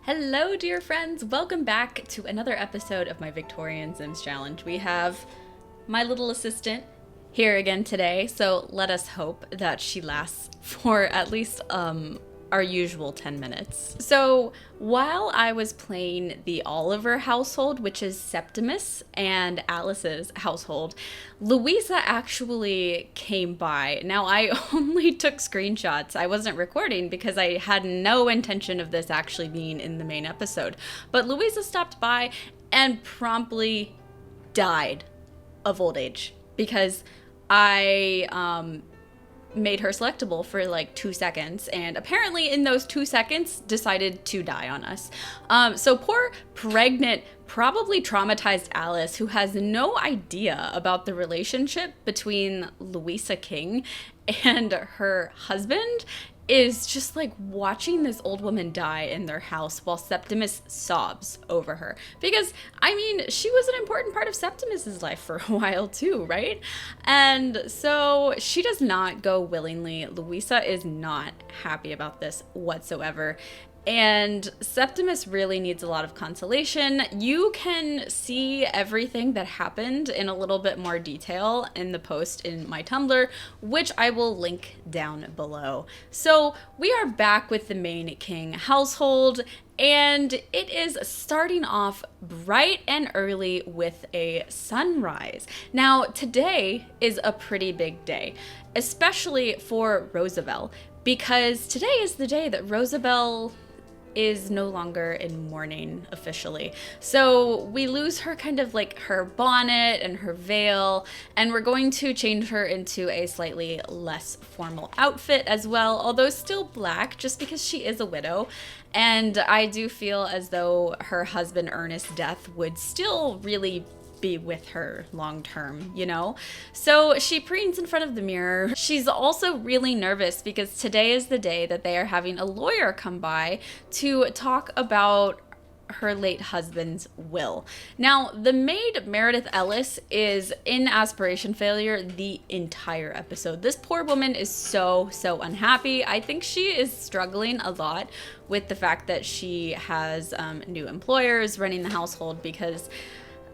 Hello, dear friends. Welcome back to another episode of my Victorian Sims Challenge. We have my little assistant here again today, so let us hope that she lasts for at least our usual 10 minutes. So while I was playing the Oliver household, which is Septimus and Alice's household, Louisa actually came by. Now, I only took screenshots. I wasn't recording because I had no intention of this actually being in the main episode. But Louisa stopped by and promptly died of old age because I made her selectable for like 2 seconds, and apparently in those 2 seconds decided to die on us. So poor pregnant, probably traumatized Alice, who has no idea about the relationship between Louisa King and her husband, is just like watching this old woman die in their house while Septimus sobs over her. Because, I mean, she was an important part of Septimus's life for a while too, right? And so she does not go willingly. Louisa is not happy about this whatsoever. And Septimus really needs a lot of consolation. You can see everything that happened in a little bit more detail in the post in my Tumblr, which I will link down below. So we are back with the main king household, and it is starting off bright and early with a sunrise. Now, today is a pretty big day, especially for Rosabelle, because today is the day that Rosabelle is no longer in mourning officially. So we lose her kind of like her bonnet and her veil, and we're going to change her into a slightly less formal outfit as well, although still black just because she is a widow. And I do feel as though her husband Ernest's death would still really be with her long term, you know? So she preens in front of the mirror. She's also really nervous because today is the day that they are having a lawyer come by to talk about her late husband's will. Now, the maid Meredith Ellis is in aspiration failure the entire episode. This poor woman is so unhappy. I think she is struggling a lot with the fact that she has new employers running the household, because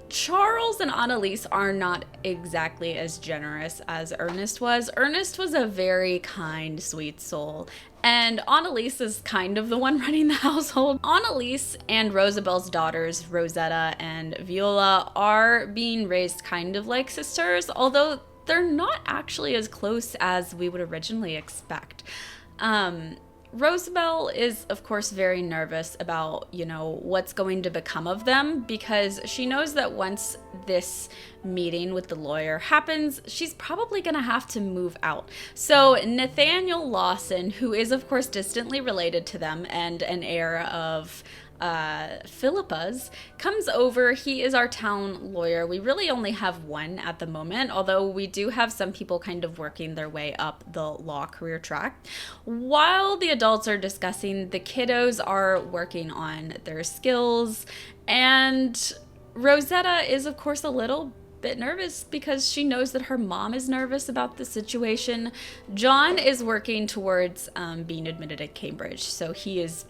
Charles and Annalise are not exactly as generous as Ernest was. Ernest was a very kind, sweet soul, and Annalise is kind of the one running the household. Annalise and Rosabelle's daughters, Rosetta and Viola, are being raised kind of like sisters, although they're not actually as close as we would originally expect. Rosabelle is, of course, very nervous about, you know, what's going to become of them, because she knows that once this meeting with the lawyer happens, she's probably going to have to move out. So Nathaniel Lawson, who is, of course, distantly related to them and an heir of Philippa's, comes over. He is our town lawyer. We really only have one at the moment, although we do have some people kind of working their way up the law career track. While the adults are discussing, the kiddos are working on their skills, and Rosetta is, of course, a little bit nervous because she knows that her mom is nervous about the situation. John is working towards being admitted at Cambridge, so he's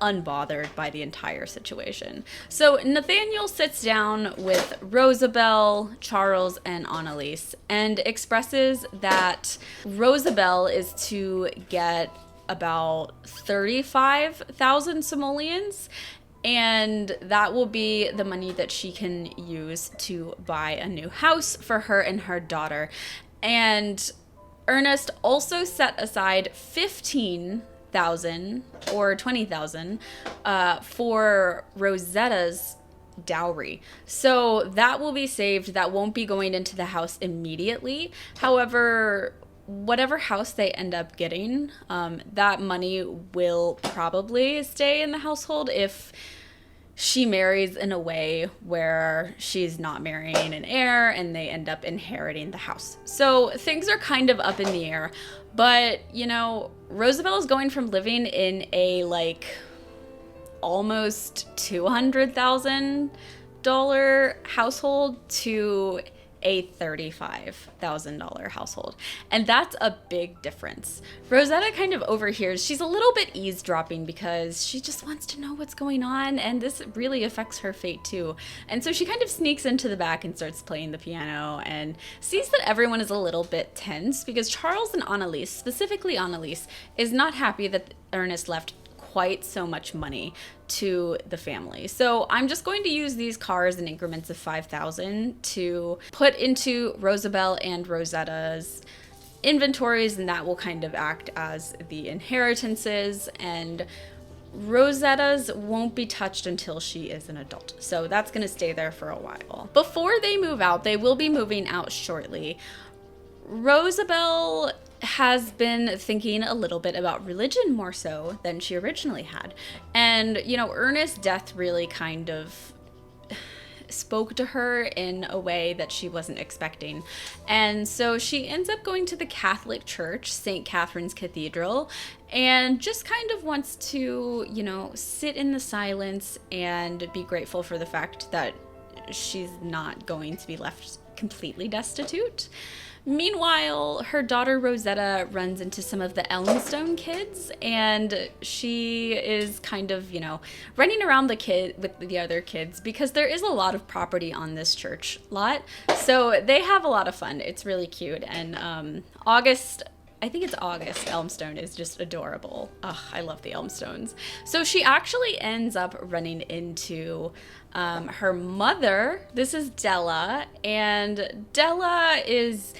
unbothered by the entire situation. So Nathaniel sits down with Rosabelle, Charles, and Annalise and expresses that Rosabelle is to get about 35,000 simoleons, and that will be the money that she can use to buy a new house for her and her daughter. And Ernest also set aside 15,000 or 20,000 for Rosetta's dowry. So that will be saved. That won't be going into the house immediately. However, whatever house they end up getting, that money will probably stay in the household if she marries in a way where she's not marrying an heir and they end up inheriting the house. So things are kind of up in the air. But, you know, Rosabelle is going from living in a like almost $200,000 household to a $35,000 household. And that's a big difference. Rosetta kind of overhears. She's a little bit eavesdropping because she just wants to know what's going on, and this really affects her fate too. And so she kind of sneaks into the back and starts playing the piano and sees that everyone is a little bit tense because Charles and Annalise, specifically Annalise, is not happy that Ernest left quite so much money to the family. So I'm just going to use these cars in increments of 5,000 to put into Rosabelle and Rosetta's inventories, and that will kind of act as the inheritances, and Rosetta's won't be touched until she is an adult. So that's going to stay there for a while. Before they move out, they will be moving out shortly. Rosabelle has been thinking a little bit about religion more so than she originally had. And, you know, Ernest's death really kind of spoke to her in a way that she wasn't expecting. And so she ends up going to the Catholic Church, St. Catherine's Cathedral, and just kind of wants to, you know, sit in the silence and be grateful for the fact that she's not going to be left completely destitute. Meanwhile, her daughter Rosetta runs into some of the Elmstone kids, and she is kind of, you know, running around with the other kids because there is a lot of property on this church lot. So they have a lot of fun. It's really cute. And I think it's August Elmstone is just adorable. Ugh, I love the Elmstones. So she actually ends up running into her mother. This is Della, and Della is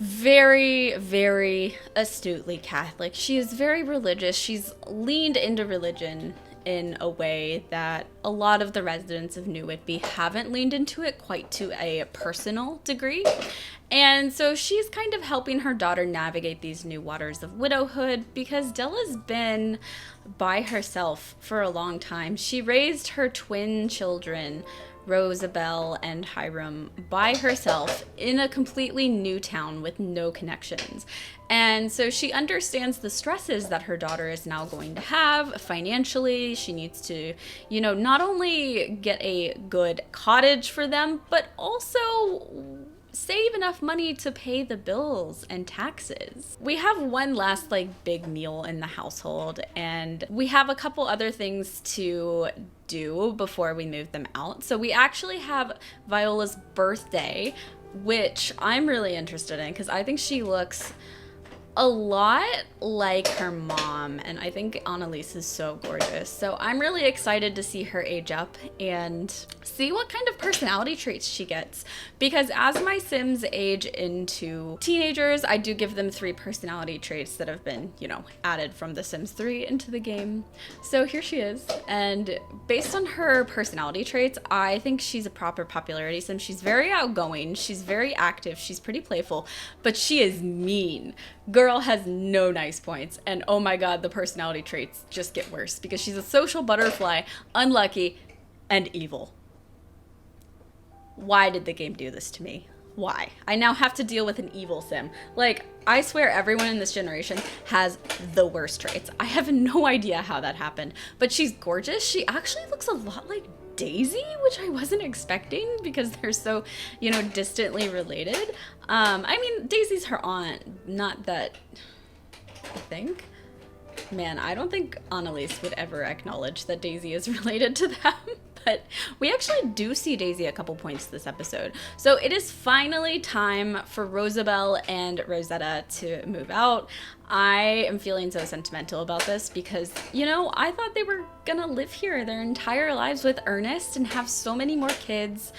very, very astutely Catholic. She is very religious. She's leaned into religion in a way that a lot of the residents of New Whitby haven't leaned into it quite to a personal degree. And so she's kind of helping her daughter navigate these new waters of widowhood because Della's been by herself for a long time. She raised her twin children, Rosabelle and Hiram, by herself in a completely new town with no connections. And so she understands the stresses that her daughter is now going to have financially. She needs to, you know, not only get a good cottage for them, but also save enough money to pay the bills and taxes. We have one last big meal in the household, and we have a couple other things to do before we move them out. So we actually have Viola's birthday, which I'm really interested in because I think she looks a lot like her mom, and I think Annalise is so gorgeous. So I'm really excited to see her age up and see what kind of personality traits she gets, because as my Sims age into teenagers, I do give them 3 personality traits that have been, you know, added from The Sims 3 into the game. So here she is, and based on her personality traits, I think she's a proper popularity Sim. She's very outgoing, she's very active, she's pretty playful, but she is mean. Girl has no nice points, and oh my god, the personality traits just get worse because she's a social butterfly, unlucky, and evil. Why did the game do this to me? Why? I now have to deal with an evil Sim. I swear everyone in this generation has the worst traits. I have no idea how that happened, but she's gorgeous. She actually looks a lot like Daisy, which I wasn't expecting because they're so, you know, distantly related. I mean, Daisy's her aunt, not that, I think. Man, I don't think Annalise would ever acknowledge that Daisy is related to them, but we actually do see Daisy a couple points this episode. So it is finally time for Rosabelle and Rosetta to move out. I am feeling so sentimental about this because, you know, I thought they were gonna live here their entire lives with Ernest and have so many more kids.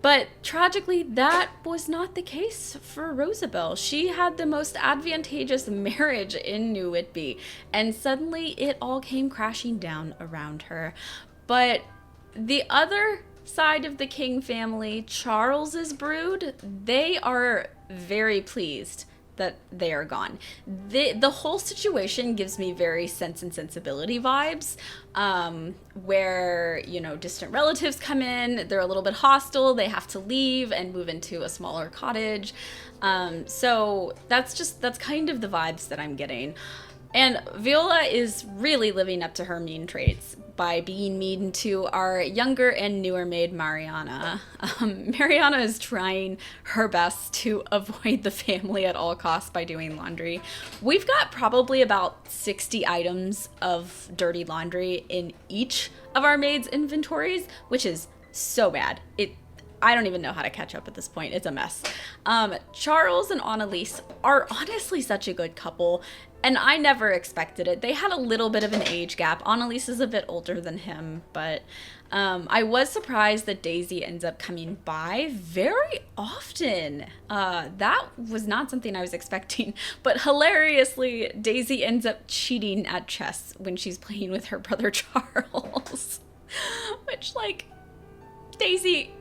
But tragically, that was not the case for Rosabelle. She had the most advantageous marriage in New Whitby, and suddenly it all came crashing down around her. But the other side of the King family, Charles's brood, they are very pleased that they are gone. The whole situation gives me very Sense and Sensibility vibes, where, you know, distant relatives come in, they're a little bit hostile, they have to leave and move into a smaller cottage. So that's kind of the vibes that I'm getting. And Viola is really living up to her mean traits by being mean to our younger and newer maid, Mariana. Mariana is trying her best to avoid the family at all costs by doing laundry. We've got probably about 60 items of dirty laundry in each of our maids' inventories, which is so bad. I don't even know how to catch up at this point. It's a mess. Charles and Annalise are honestly such a good couple, and I never expected it. They had a little bit of an age gap. Annalise is a bit older than him, but I was surprised that Daisy ends up coming by very often. That was not something I was expecting, but hilariously, Daisy ends up cheating at chess when she's playing with her brother Charles. Which, like, Daisy...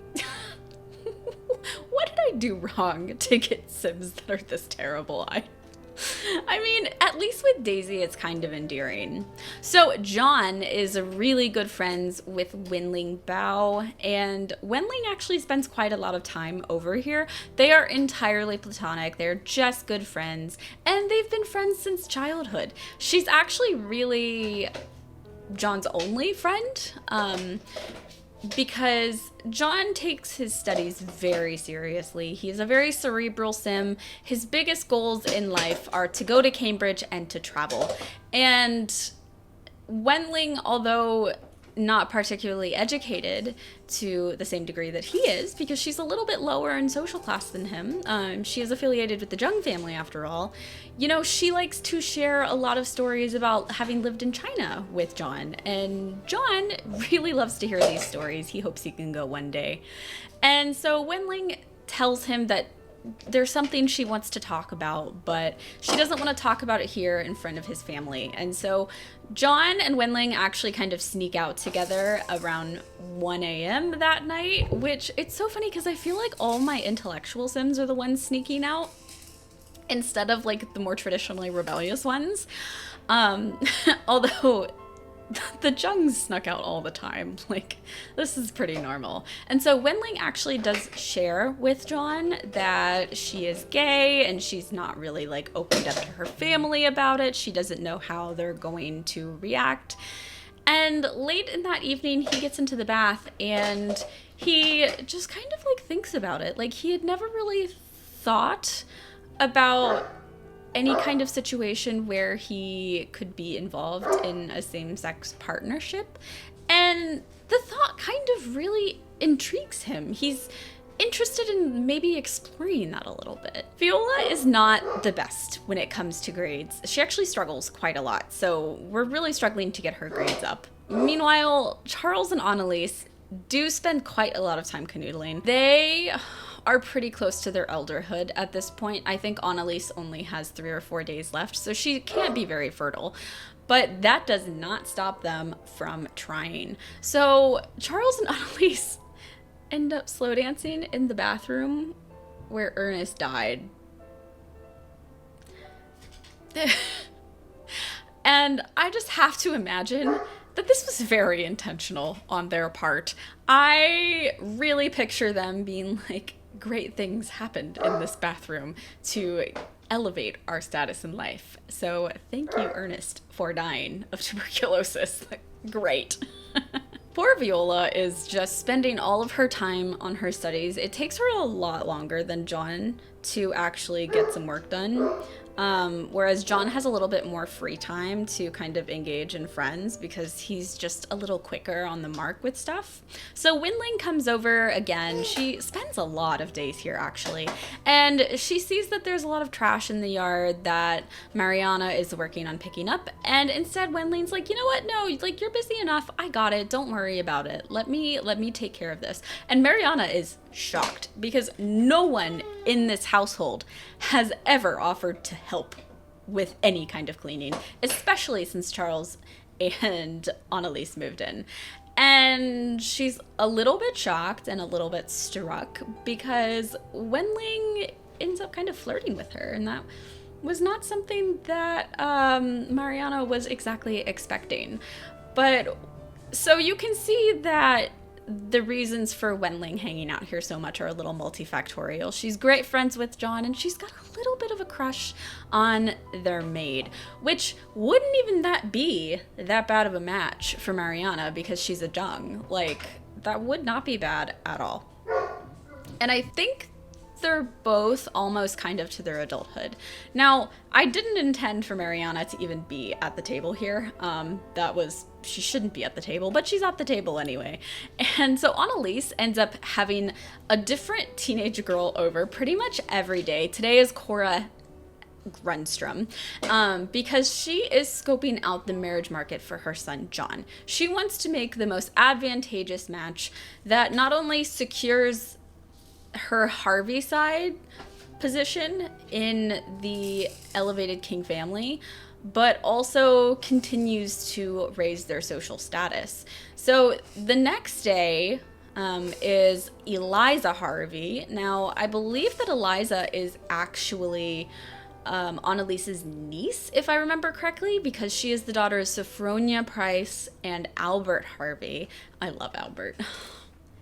What did I do wrong to get Sims that are this terrible? I mean, at least with Daisy, it's kind of endearing. So John is really good friends with Wenling Bao, and Wenling actually spends quite a lot of time over here. They are entirely platonic. They're just good friends, and they've been friends since childhood. She's actually really John's only friend, because John takes his studies very seriously. He's a very cerebral sim. His biggest goals in life are to go to Cambridge and to travel. And Wenling, although not particularly educated to the same degree that he is, because she's a little bit lower in social class than him. She is affiliated with the Jung family, after all. You know, she likes to share a lot of stories about having lived in China with John, and John really loves to hear these stories. He hopes he can go one day. And so Wenling tells him that there's something she wants to talk about, but she doesn't want to talk about it here in front of his family. And so John and Wenling actually kind of sneak out together around 1 a.m. that night, which it's so funny because I feel like all my intellectual Sims are the ones sneaking out instead of like the more traditionally rebellious ones. Although the Jungs snuck out all the time. Like, this is pretty normal. And so Wenling actually does share with John that she is gay and she's not really like opened up to her family about it. She doesn't know how they're going to react. And late in that evening, he gets into the bath and he just kind of like thinks about it. Like, he had never really thought about any kind of situation where he could be involved in a same-sex partnership. And the thought kind of really intrigues him. He's interested in maybe exploring that a little bit. Viola is not the best when it comes to grades. She actually struggles quite a lot, so we're really struggling to get her grades up. Meanwhile, Charles and Annalise do spend quite a lot of time canoodling. They are pretty close to their elderhood at this point. I think Annalise only has 3 or 4 days left, so she can't be very fertile. But that does not stop them from trying. So Charles and Annalise end up slow dancing in the bathroom where Ernest died. And I just have to imagine that this was very intentional on their part. I really picture them being like, great things happened in this bathroom to elevate our status in life. So thank you, Ernest, for dying of tuberculosis. Great. Poor Viola is just spending all of her time on her studies. It takes her a lot longer than John to actually get some work done. Whereas John has a little bit more free time to kind of engage in friends because he's just a little quicker on the mark with stuff. So Wenling comes over again. She spends a lot of days here, actually. And she sees that there's a lot of trash in the yard that Mariana is working on picking up. And instead, Wenling's like, you know what? No, like, you're busy enough. I got it. Don't worry about it. Let me take care of this. And Mariana is shocked because no one in this household has ever offered to help with any kind of cleaning, especially since Charles and Annalise moved in. And she's a little bit shocked and a little bit struck because Wenling ends up kind of flirting with her, and that was not something that Mariana was exactly expecting. But so you can see that the reasons for Wenling hanging out here so much are a little multifactorial. She's great friends with John, and she's got a little bit of a crush on their maid, which wouldn't even be that bad of a match for Mariana because she's a Jung. Like, that would not be bad at all. And I think they're both almost kind of to their adulthood. Now, I didn't intend for Mariana to even be at the table here. She shouldn't be at the table, but she's at the table anyway. And so Annalise ends up having a different teenage girl over pretty much every day. Today is Cora Grunstrom, because she is scoping out the marriage market for her son, John. She wants to make the most advantageous match that not only secures her Harvey side position in the elevated king family, but also continues to raise their social status. So the next day is Eliza Harvey. Now, I believe that Eliza is actually Annalise's niece, if I remember correctly, because she is the daughter of Sophronia Price and Albert Harvey. I love Albert.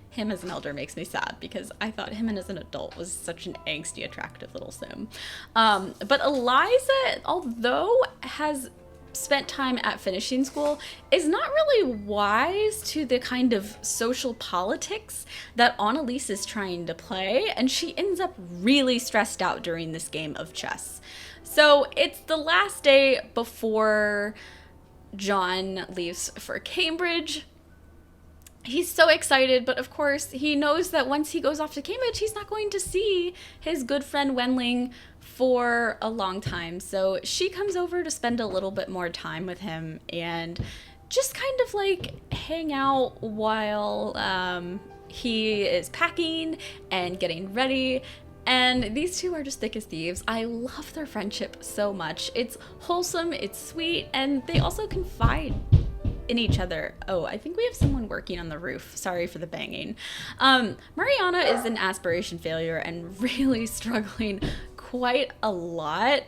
Him as an elder makes me sad because I thought him as an adult was such an angsty, attractive little sim. But Eliza, although has spent time at finishing school, is not really wise to the kind of social politics that Annalise is trying to play, and she ends up really stressed out during this game of chess. So it's the last day before John leaves for Cambridge. He's so excited, but of course he knows that once he goes off to Cambridge, he's not going to see his good friend Wenling for a long time. So she comes over to spend a little bit more time with him and just kind of like hang out while he is packing and getting ready. And these two are just thick as thieves. I love their friendship so much. It's wholesome, it's sweet, and they also confide in each other. Oh, I think we have someone working on the roof. Sorry for the banging. Mariana is an aspiration failure and really struggling quite a lot,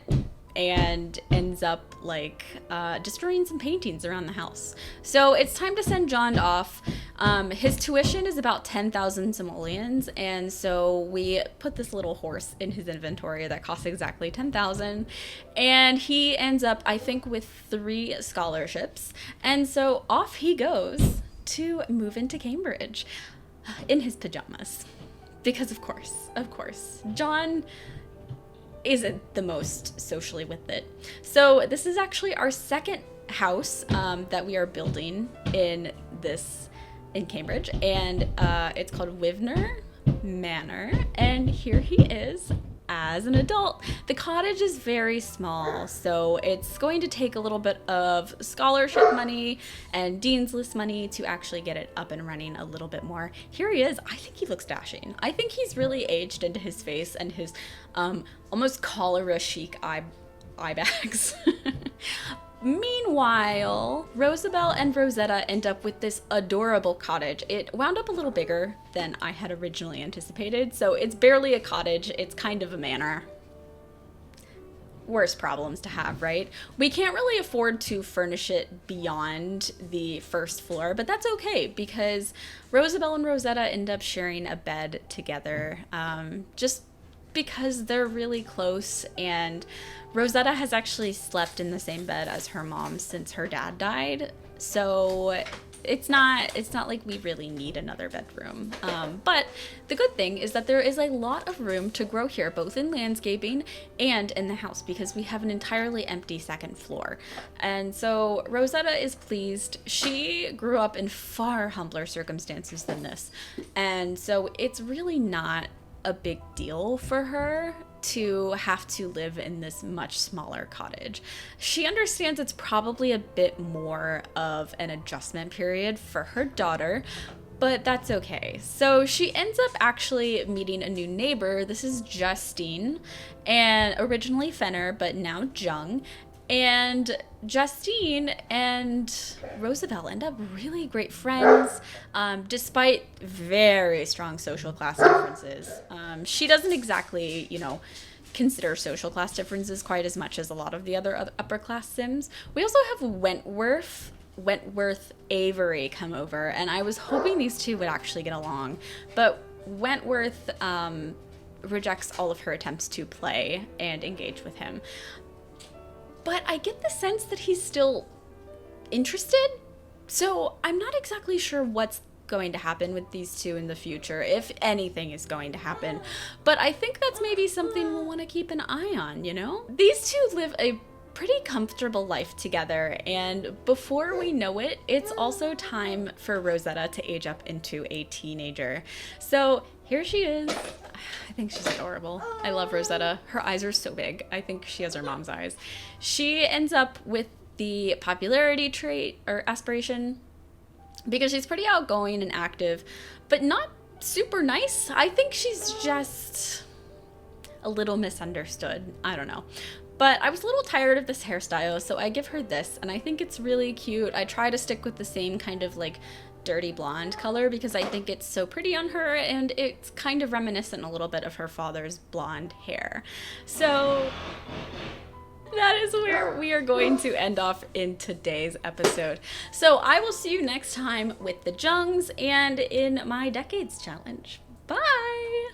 and ends up like destroying some paintings around the house. So it's time to send John off. His tuition is about 10,000 simoleons, and so we put this little horse in his inventory that costs exactly 10,000, and he ends up, I think, with 3 scholarships, and so off he goes to move into Cambridge in his pajamas, because of course, John isn't the most socially with it. So this is actually our second house that we are building in Cambridge, and it's called Wivner Manor, and here he is as an adult. The cottage is very small, so it's going to take a little bit of scholarship money and Dean's List money to actually get it up and running a little bit more. Here he is. I think he looks dashing. I think he's really aged into his face and his almost cholera chic eye bags. Meanwhile, Rosabelle and Rosetta end up with this adorable cottage. It wound up a little bigger than I had originally anticipated, so it's barely a cottage, it's kind of a manor. Worst problems to have, right? We can't really afford to furnish it beyond the first floor, but that's okay because Rosabelle and Rosetta end up sharing a bed together, just because they're really close, and Rosetta has actually slept in the same bed as her mom since her dad died, so it's not like we really need another bedroom. But the good thing is that there is a lot of room to grow here, both in landscaping and in the house, because we have an entirely empty second floor. And so Rosetta is pleased. She grew up in far humbler circumstances than this, and so it's really not a big deal for her to have to live in this much smaller cottage. She understands it's probably a bit more of an adjustment period for her daughter, but that's okay. So she ends up actually meeting a new neighbor. This is Justine, and originally Fenner, but now Jung. And Justine and Rosabelle end up really great friends, despite very strong social class differences. She doesn't exactly, consider social class differences quite as much as a lot of the other upper class Sims. We also have Wentworth, Wentworth Avery come over, and I was hoping these two would actually get along, but Wentworth rejects all of her attempts to play and engage with him. But I get the sense that he's still interested, so I'm not exactly sure what's going to happen with these two in the future, if anything is going to happen. But I think that's maybe something we'll want to keep an eye on, you know? These two live a pretty comfortable life together, and before we know it, it's also time for Rosetta to age up into a teenager. So here she is. I think she's adorable. I love Rosetta. Her eyes are so big. I think she has her mom's eyes. She ends up with the popularity trait or aspiration because she's pretty outgoing and active, but not super nice. I think she's just a little misunderstood. I don't know. But I was a little tired of this hairstyle, so I give her this, and I think it's really cute. I try to stick with the same kind of like dirty blonde color because I think it's so pretty on her, and it's kind of reminiscent a little bit of her father's blonde hair. So that is where we are going to end off in today's episode. So I will see you next time with the Jungs and in my Decades Challenge. Bye!